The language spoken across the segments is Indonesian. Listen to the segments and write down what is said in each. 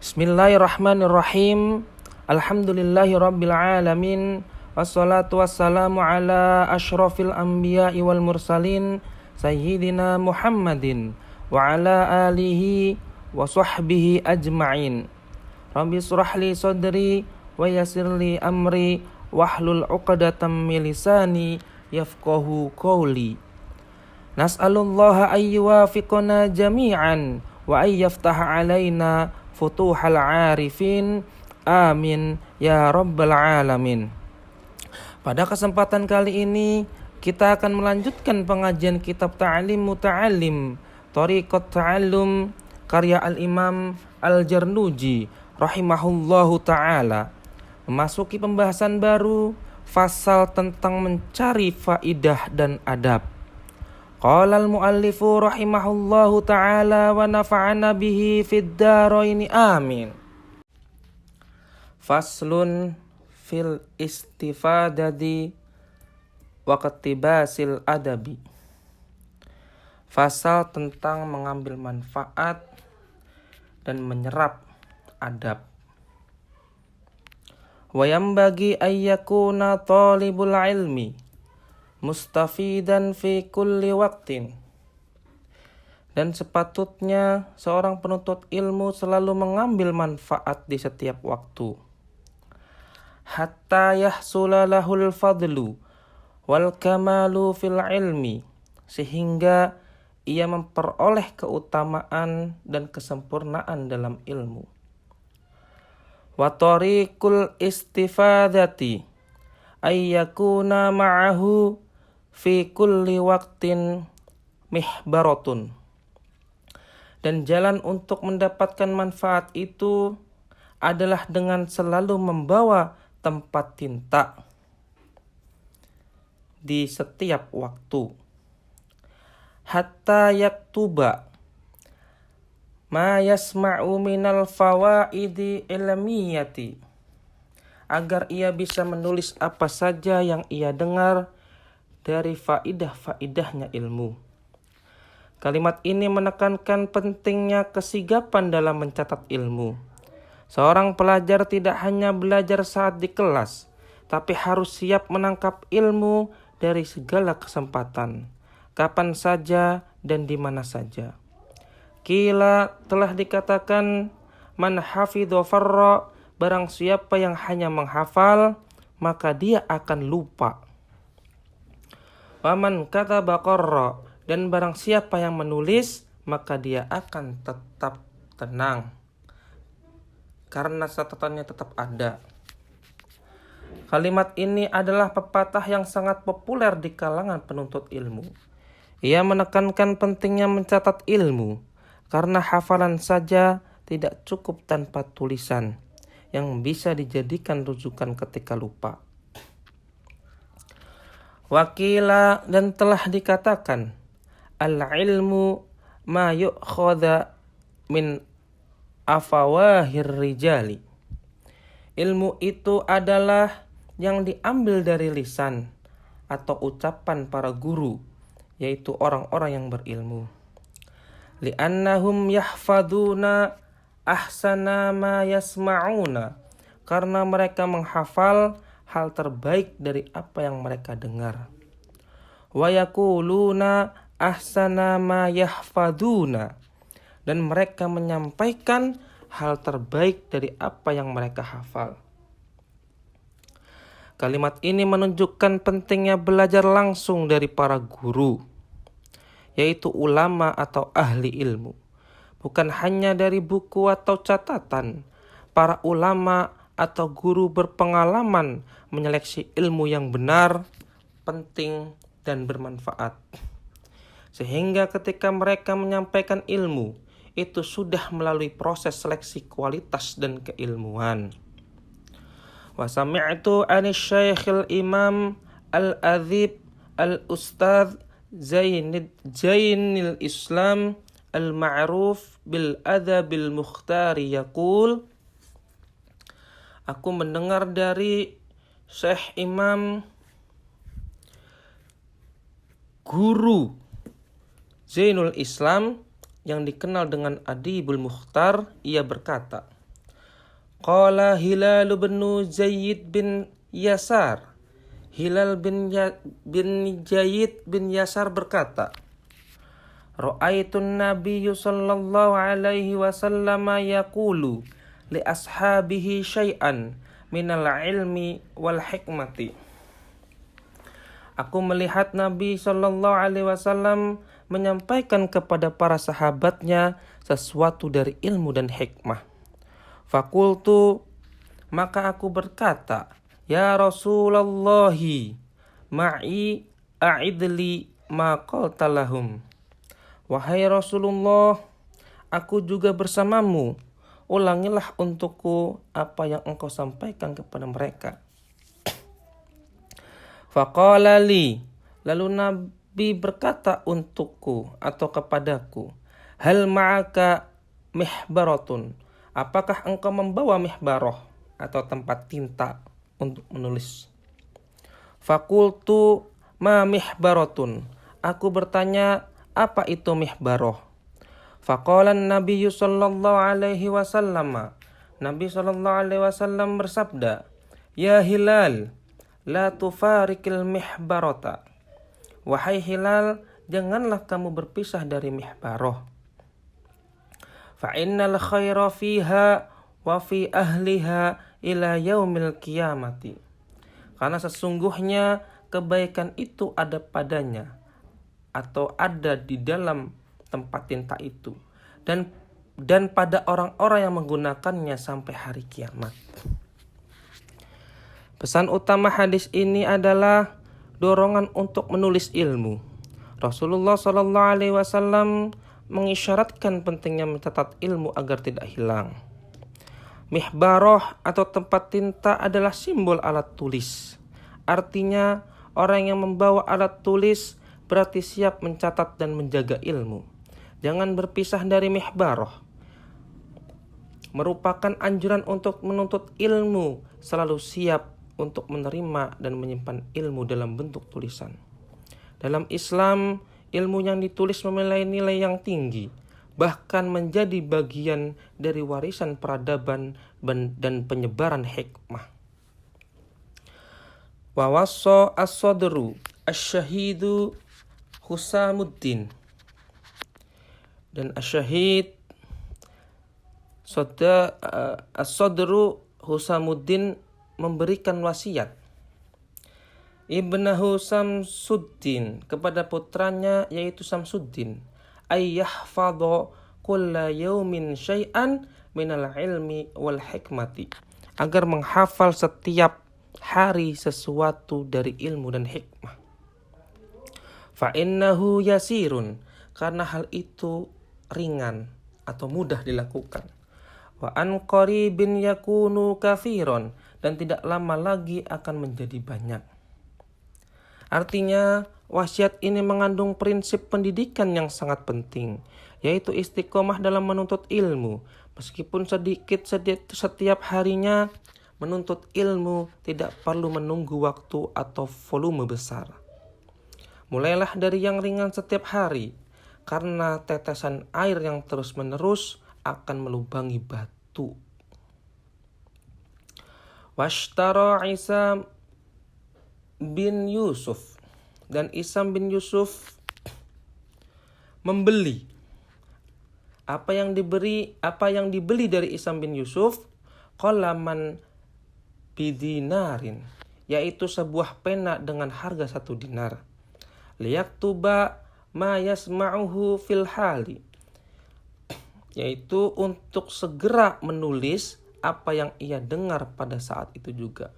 Bismillahirrahmanirrahim. Alhamdulillahirabbil alamin. Wassalatu wassalamu ala asyrafil anbiya'i wal mursalin sayyidina Muhammadin wa ala alihi wa sahbihi ajma'in. Rabbi shrah li sadri wa yassir li amri wahlul 'uqdatam min lisani yafqahu qawli. Nas'alullaha ayyuwafiqana jami'an wa ayyaftaha alaina futuhal arifin. Amin ya rabbal alamin. Pada kesempatan kali ini kita akan melanjutkan pengajian kitab Ta'lim Muta'allim Thariqat Ta'allum karya Al-Imam Al-Jarnuji rahimahullahu ta'ala. Memasuki pembahasan baru, fasal tentang mencari faidah dan adab. Qala al-muallifu rahimahullahu ta'ala wa nafa'ana bihi fid dharaini amin. Faslun fil istifadati wa qattibasil adabi. Fasal tentang mengambil manfaat dan menyerap adab. Wa yambagi ayyakuna talibul ilmi mustafidan fi kulli waqtin. Dan sepatutnya seorang penuntut ilmu selalu mengambil manfaat di setiap waktu. Hatta yahsula lahul fadlu wal kamalu fil ilmi, sehingga ia memperoleh keutamaan dan kesempurnaan dalam ilmu. Wa tariqul istifadati ayyakuna ma'ahu fi kulli waqtin mihbaratun. Dan jalan untuk mendapatkan manfaat itu adalah dengan selalu membawa tempat tinta di setiap waktu. Hatta yaktuba ma yasma'u minal fawaidi ilmiyati, agar ia bisa menulis apa saja yang ia dengar dari faidah-faidahnya ilmu. Kalimat ini menekankan pentingnya kesigapan dalam mencatat ilmu. Seorang pelajar tidak hanya belajar saat di kelas, tapi harus siap menangkap ilmu dari segala kesempatan, kapan saja dan di mana saja. Qila, telah dikatakan, man hafidho farra, barang siapa yang hanya menghafal, maka dia akan lupa. Waman kataba qarra, dan barang siapa yang menulis, maka dia akan tetap tenang, karena catatannya tetap ada. Kalimat ini adalah pepatah yang sangat populer di kalangan penuntut ilmu. Ia menekankan pentingnya mencatat ilmu, karena hafalan saja tidak cukup tanpa tulisan yang bisa dijadikan rujukan ketika lupa. Wakila, dan telah dikatakan, al-ilmu ma yu'khadha min afawahir rijali. Ilmu itu adalah yang diambil dari lisan atau ucapan para guru, yaitu orang-orang yang berilmu. Li'annahum yahfaduna ahsana ma yasma'una, karena mereka menghafal hal terbaik dari apa yang mereka dengar. Wa yaquluna ahsana ma yahfaduna, dan mereka menyampaikan hal terbaik dari apa yang mereka hafal. Kalimat ini menunjukkan pentingnya belajar langsung dari para guru, yaitu ulama atau ahli ilmu. Bukan hanya dari buku atau catatan. Para ulama atau guru berpengalaman menyeleksi ilmu yang benar, penting, dan bermanfaat. Sehingga ketika mereka menyampaikan ilmu, itu sudah melalui proses seleksi kualitas dan keilmuan. Wa sami'tu anis Syekhil Imam Al-Adhib Al-Ustadz Zainil Islam Al-Ma'ruf bil Adabil Mukhtari yaqul, aku mendengar dari Syekh Imam Guru Zainul Islam yang dikenal dengan Adibul Mukhtar, ia berkata, Qala Hilal bin Zaid bin Yasar. Hilal bin Zaid bin Yasar berkata, Ra'aitun Nabiyyu sallallahu alaihi wasallam yaqulu li ashabihi syai'an minal ilmi wal hikmati. Aku melihat Nabi sallallahu alaihi wasallam menyampaikan kepada para sahabatnya sesuatu dari ilmu dan hikmah. Fakultu, maka aku berkata, Ya Rasulallahi, ma'i a'idli ma qulta lahum. Wahai Rasulullah, aku juga bersamamu. Ulangilah untukku apa yang engkau sampaikan kepada mereka. Faqala li, lalu Nabi berkata untukku atau kepadaku, Hal ma'aka mihbaratun. Apakah engkau membawa mihbaroh atau tempat tinta untuk menulis? Fakultu ma mihbaratun. Aku bertanya, apa itu mihbaroh? Faqala Nabi sallallahu alaihi wasallam. Nabi sallallahu alaihi wasallam bersabda, Ya Hilal, la tufarikil mihbarata. Wahai Hilal, janganlah kamu berpisah dari mihbaroh. Fa'innal khaira fiha wa fi ahliha ila yaumil qiyamati. Karena sesungguhnya kebaikan itu ada padanya atau ada di dalam tempat tinta itu dan pada orang-orang yang menggunakannya sampai hari kiamat. Pesan utama hadis ini adalah dorongan untuk menulis ilmu. Rasulullah sallallahu alaihi wasallam mengisyaratkan pentingnya mencatat ilmu agar tidak hilang. Mihbaroh atau tempat tinta adalah simbol alat tulis. Artinya, orang yang membawa alat tulis berarti siap mencatat dan menjaga ilmu. Jangan berpisah dari mihbaroh. Merupakan anjuran untuk menuntut ilmu, selalu siap untuk menerima dan menyimpan ilmu dalam bentuk tulisan. Dalam Islam, ilmu yang ditulis memiliki nilai yang tinggi, bahkan menjadi bagian dari warisan peradaban dan penyebaran hikmah. Wa wassa as-sadru asy-syahidu Husamuddin. Dan asyahid as-sadru Husamuddin memberikan wasiat Ibnahu Samsuddin kepada putranya yaitu Samsuddin, ayyahfadha kulla yaumin syai'an minal ilmi wal hikmati, agar menghafal setiap hari sesuatu dari ilmu dan hikmah. Fa innahu yasirun, karena hal itu ringan atau mudah dilakukan. Wa an qaribin yakunu katsiran, dan tidak lama lagi akan menjadi banyak. Artinya, wasiat ini mengandung prinsip pendidikan yang sangat penting, yaitu istiqomah dalam menuntut ilmu. Meskipun sedikit setiap harinya, menuntut ilmu tidak perlu menunggu waktu atau volume besar. Mulailah dari yang ringan setiap hari, karena tetesan air yang terus-menerus akan melubangi batu. Washtara Isa bin Yusuf, dan Isam bin Yusuf membeli apa yang dibeli dari Isam bin Yusuf, qalaman bidinarin, yaitu sebuah pena dengan harga 1 dinar. Liyaktuba ma yasma'uhu fil hali, yaitu untuk segera menulis apa yang ia dengar pada saat itu juga.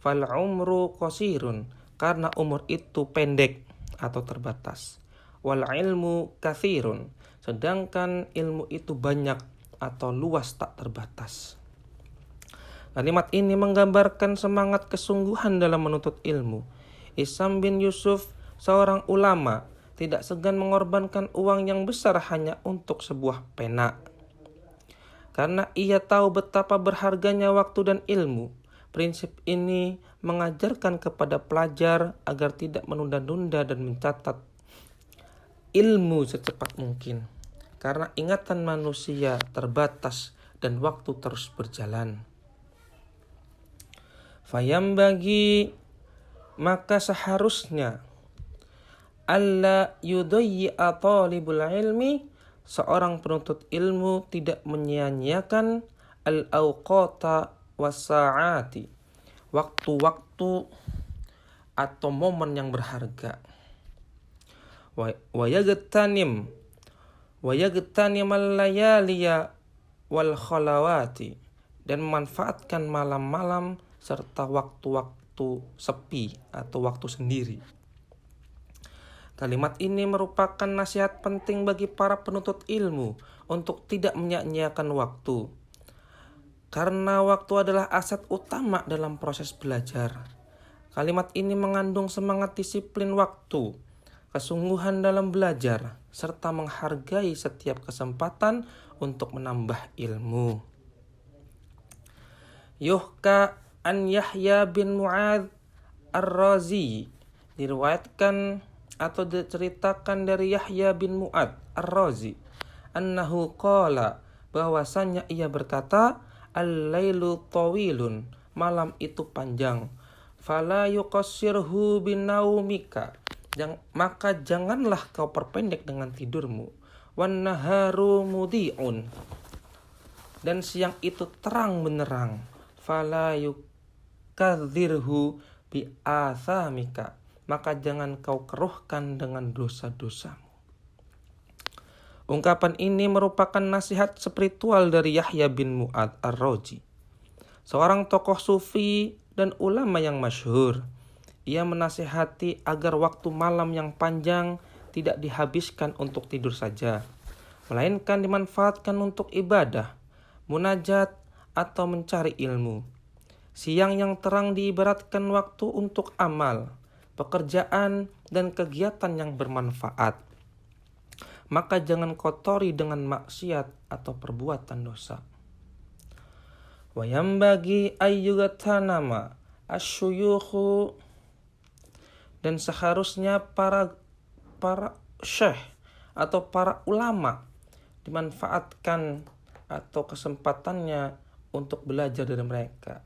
Fal umru qasirun, karena umur itu pendek atau terbatas. Wal ilmu katsirun, sedangkan ilmu itu banyak atau luas tak terbatas. Kalimat ini menggambarkan semangat kesungguhan dalam menuntut ilmu. Isam bin Yusuf, seorang ulama, tidak segan mengorbankan uang yang besar hanya untuk sebuah pena. Karena ia tahu betapa berharganya waktu dan ilmu. Prinsip ini mengajarkan kepada pelajar agar tidak menunda-nunda dan mencatat ilmu secepat mungkin. Karena ingatan manusia terbatas dan waktu terus berjalan. Fayambagi, maka seharusnya alla yudayyi'a talibul ilmi, seorang penuntut ilmu tidak menyia-nyiakan al-awqata was-sa'ati, waktu-waktu atau momen yang berharga. Wa yagtanim al-layaliya wal khalawati, dan memanfaatkan malam-malam serta waktu-waktu sepi atau waktu sendiri. Kalimat ini merupakan nasihat penting bagi para penuntut ilmu untuk tidak menyia-nyiakan waktu. Karena waktu adalah aset utama dalam proses belajar. Kalimat ini mengandung semangat disiplin waktu, kesungguhan dalam belajar, serta menghargai setiap kesempatan untuk menambah ilmu. Yuhka an Yahya bin Mu'adz ar-Razi, diriwayatkan atau diceritakan dari Yahya bin Mu'adz ar-Razi, annahu qala, bahwasanya ia berkata, al-lailu tawilun, malam itu panjang, fala yuqassirhu binaumika, maka janganlah kau perpendek dengan tidurmu, wan naharu mudhi'un, dan siang itu terang benderang, fala yukadzirhu bi athamika, maka jangan kau keruhkan dengan dosa-dosamu. Ungkapan ini merupakan nasihat spiritual dari Yahya bin Mu'adz ar-Razi, seorang tokoh sufi dan ulama yang masyhur. Ia menasihati agar waktu malam yang panjang tidak dihabiskan untuk tidur saja, melainkan dimanfaatkan untuk ibadah, munajat, atau mencari ilmu. Siang yang terang diibaratkan waktu untuk amal, pekerjaan, dan kegiatan yang bermanfaat. Maka jangan kotori dengan maksiat atau perbuatan dosa. Wa yambagi ayyugatanama asyuyukhu, dan seharusnya para syekh atau para ulama dimanfaatkan atau kesempatannya untuk belajar dari mereka.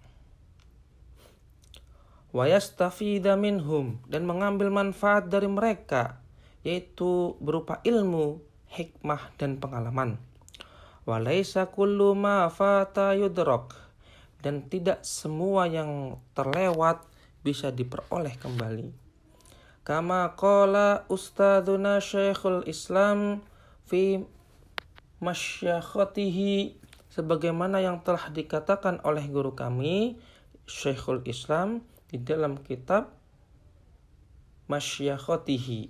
Wa yastafida minhum, dan mengambil manfaat dari mereka, yaitu berupa ilmu, hikmah, dan pengalaman. Wa laisa kullu ma fata yudrak, dan tidak semua yang terlewat bisa diperoleh kembali. Kama qala ustadzuna Syekhul Islam fi masyakhatihi, sebagaimana yang telah dikatakan oleh guru kami Syekhul Islam di dalam kitab Masyakhatihi.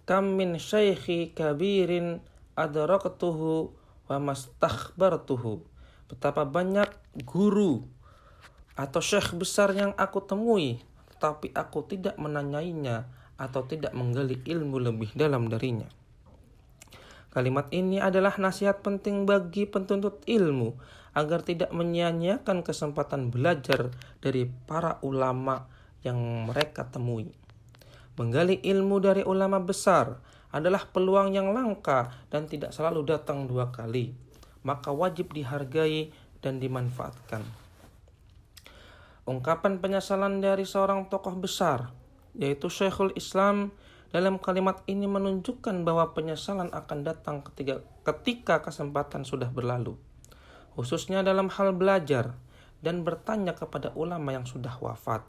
Kam min syaikhi kabirin adraktuhu wa mastakhbartuhu, betapa banyak guru atau syekh besar yang aku temui, tetapi aku tidak menanyainya atau tidak menggali ilmu lebih dalam darinya. Kalimat ini adalah nasihat penting bagi penuntut ilmu agar tidak menyia-nyiakan kesempatan belajar dari para ulama yang mereka temui. Menggali ilmu dari ulama besar adalah peluang yang langka dan tidak selalu datang dua kali, maka wajib dihargai dan dimanfaatkan. Ungkapan penyesalan dari seorang tokoh besar, yaitu Syekhul Islam, dalam kalimat ini menunjukkan bahwa penyesalan akan datang ketika kesempatan sudah berlalu, khususnya dalam hal belajar dan bertanya kepada ulama yang sudah wafat.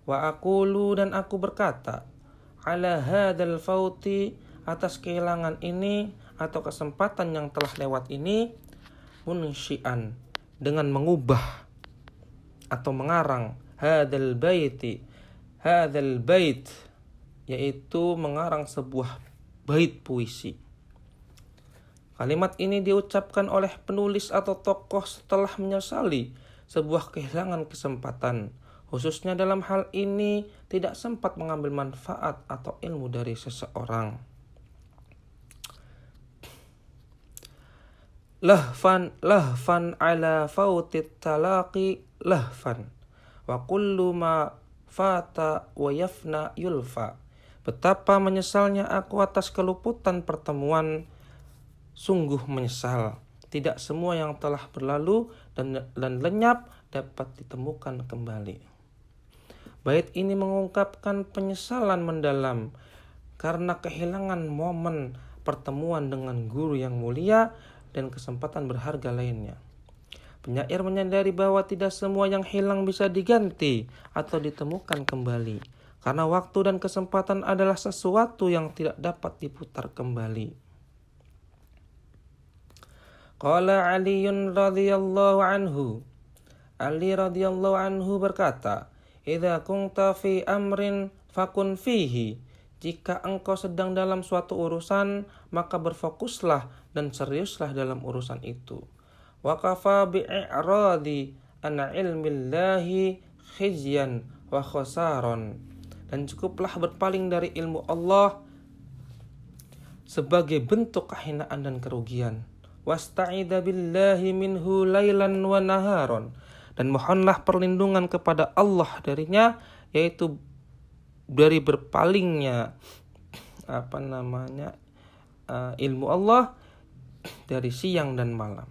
Wa aqulu, dan aku berkata, ala hadzal fauti, atas kehilangan ini atau kesempatan yang telah lewat ini, munsyian, dengan mengubah atau mengarang hadzal bait, yaitu mengarang sebuah bait puisi. Kalimat ini diucapkan oleh penulis atau tokoh setelah menyesali sebuah kehilangan kesempatan, khususnya dalam hal ini tidak sempat mengambil manfaat atau ilmu dari seseorang. Lahfan ala fautit talaqi lahfan, wa kullu ma fata wa yafna yulfa. Betapa menyesalnya aku atas keluputan pertemuan, sungguh menyesal. tidak semua yang telah berlalu dan lenyap dapat ditemukan kembali. Bait ini mengungkapkan penyesalan mendalam karena kehilangan momen pertemuan dengan guru yang mulia dan kesempatan berharga lainnya. Penyair menyadari bahwa tidak semua yang hilang bisa diganti atau ditemukan kembali, karena waktu dan kesempatan adalah sesuatu yang tidak dapat diputar kembali. Qala Aliun radhiyallahu anhu. Ali radhiyallahu anhu berkata, "Idza kunta fi amrin fakun fihi." Jika engkau sedang dalam suatu urusan, maka berfokuslah dan seriuslah dalam urusan itu. Wa kafa bi'iradi an ilmillahi khizyan wa khasaron. Dan cukuplah berpaling dari ilmu Allah sebagai bentuk kehinaan dan kerugian. Wasta'idza billahi minhu lailan wa naharon. Dan mohonlah perlindungan kepada Allah darinya, yaitu dari berpalingnya ilmu Allah dari siang dan malam.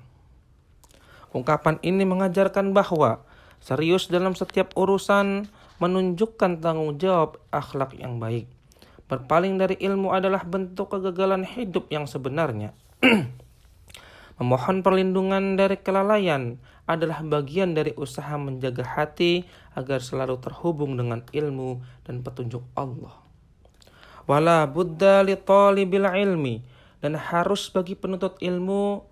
Ungkapan ini mengajarkan bahwa serius dalam setiap urusan menunjukkan tanggung jawab akhlak yang baik. Berpaling dari ilmu adalah bentuk kegagalan hidup yang sebenarnya. Memohon perlindungan dari kelalaian adalah bagian dari usaha menjaga hati agar selalu terhubung dengan ilmu dan petunjuk Allah. Wala budda li talibil ilmi, dan harus bagi penuntut ilmu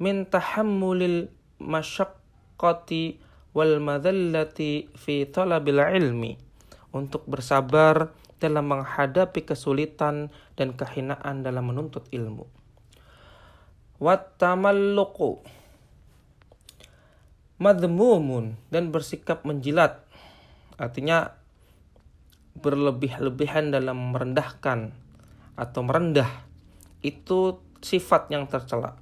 min tahammulil masyaqqati wal madallati fi talabil ilmi, untuk bersabar dalam menghadapi kesulitan dan kehinaan dalam menuntut ilmu. Wat tamalluqu madhmumun, dan bersikap menjilat, artinya berlebih-lebihan dalam merendahkan atau merendah, itu sifat yang tercela.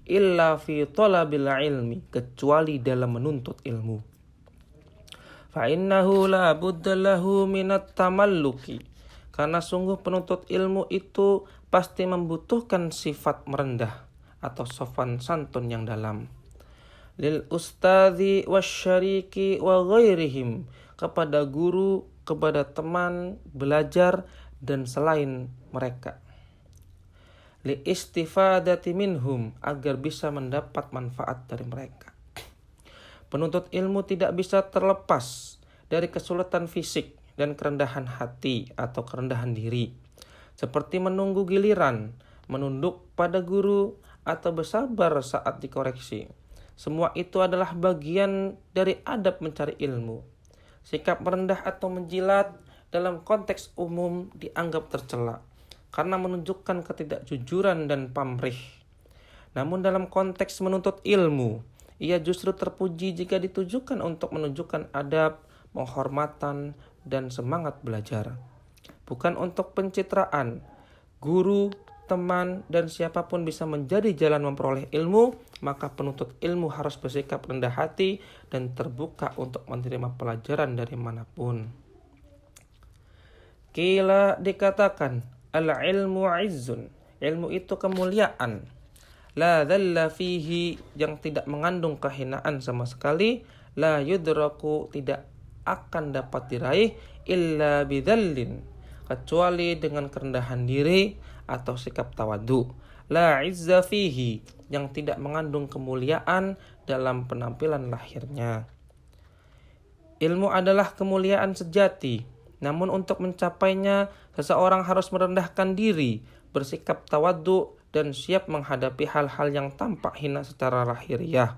Illa fi talabil ilmi, kecuali dalam menuntut ilmu. Fa innahu la budda lahu minat tamalluki, karena sungguh penuntut ilmu itu pasti membutuhkan sifat merendah atau sopan santun yang dalam. Lil ustadzi wasyariki wa ghairihim, kepada guru, kepada teman belajar dan selain mereka. Li istifadati minhum, agar bisa mendapat manfaat dari mereka. Penuntut ilmu tidak bisa terlepas dari kesulitan fisik dan kerendahan hati atau kerendahan diri, seperti menunggu giliran, menunduk pada guru, atau bersabar saat dikoreksi. Semua itu adalah bagian dari adab mencari ilmu. Sikap merendah atau menjilat dalam konteks umum dianggap tercela karena menunjukkan ketidakjujuran dan pamrih. Namun dalam konteks menuntut ilmu, ia justru terpuji jika ditujukan untuk menunjukkan adab, penghormatan, dan semangat belajar. Bukan untuk pencitraan. Guru, teman, dan siapapun bisa menjadi jalan memperoleh ilmu, maka penuntut ilmu harus bersikap rendah hati dan terbuka untuk menerima pelajaran dari manapun. Qila, dikatakan, al-ilmu izzun, ilmu itu kemuliaan. La dhalla fihi, yang tidak mengandung kehinaan sama sekali. La yudraku, tidak akan dapat diraih. Illa bidhallin, kecuali dengan kerendahan diri atau sikap tawadu. La izza fihi, yang tidak mengandung kemuliaan dalam penampilan lahirnya. Ilmu adalah kemuliaan sejati, namun untuk mencapainya seseorang harus merendahkan diri, bersikap tawadu, dan siap menghadapi hal-hal yang tampak hina secara lahiriah,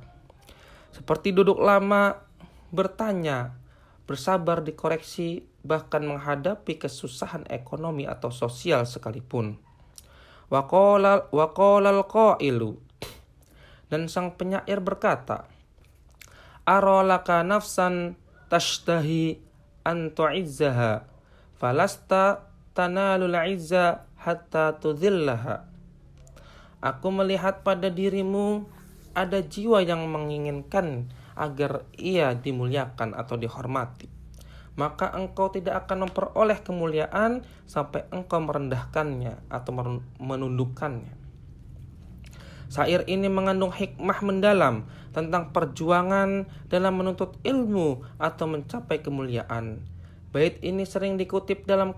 seperti duduk lama, bertanya, bersabar dikoreksi, bahkan menghadapi kesusahan ekonomi atau sosial sekalipun. Wa qala al-qailu, dan sang penyair berkata, aralaka nafsan tashtahi an tu'izzaha falasta tanalul izza hatta tudhillaha. Aku melihat pada dirimu ada jiwa yang menginginkan agar ia dimuliakan atau dihormati, maka engkau tidak akan memperoleh kemuliaan sampai engkau merendahkannya atau menundukkannya. Syair ini mengandung hikmah mendalam tentang perjuangan dalam menuntut ilmu atau mencapai kemuliaan. Bait ini sering dikutip dalam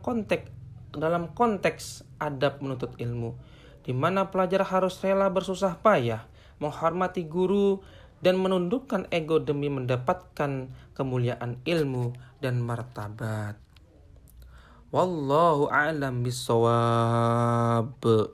konteks adab menuntut ilmu, di mana pelajar harus rela bersusah payah, menghormati guru, dan menundukkan ego demi mendapatkan kemuliaan ilmu dan martabat. Wallahu a'lam bishawab.